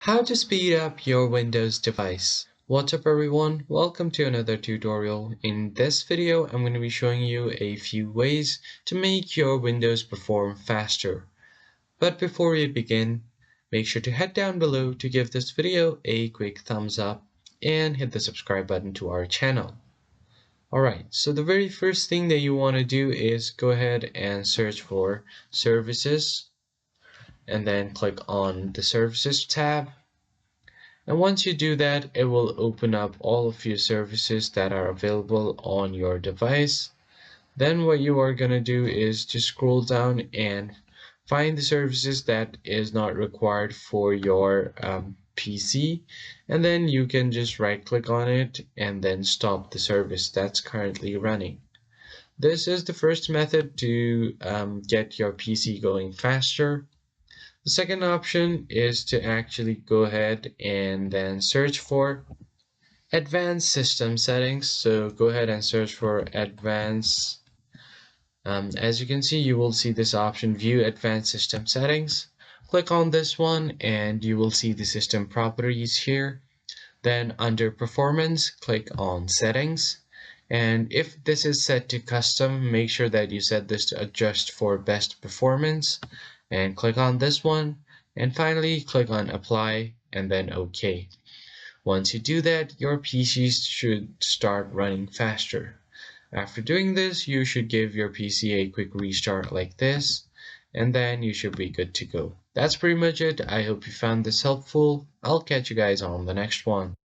How to speed up your Windows device. What's up everyone? Welcome to another tutorial. In this video, I'm going to be showing you a few ways to make your Windows perform faster. But before we begin, make sure to head down below to give this video a quick thumbs up and hit the subscribe button to our channel. Alright, so the very first thing that you want to do is go ahead and search for Services and then click on the Services tab. And once you do that, it will open up all of your services that are available on your device. Then what you are going to do is to scroll down and find the services that is not required for your PC, and then you can just right click on it and then stop the service that's currently running. This is the first method to get your PC going faster. The second option is to actually go ahead and then search for Advanced System Settings. So go ahead and search for Advanced. As you can see, you will see this option, View Advanced System Settings. Click on this one and you will see the system properties here. Then under Performance, click on Settings. And if this is set to custom, make sure that you set this to adjust for best performance and click on this one, and finally click on Apply and then OK. Once you do that, your PC should start running faster. After doing this, you should give your PC a quick restart like this, and then you should be good to go. That's pretty much it. I hope you found this helpful. I'll catch you guys on the next one.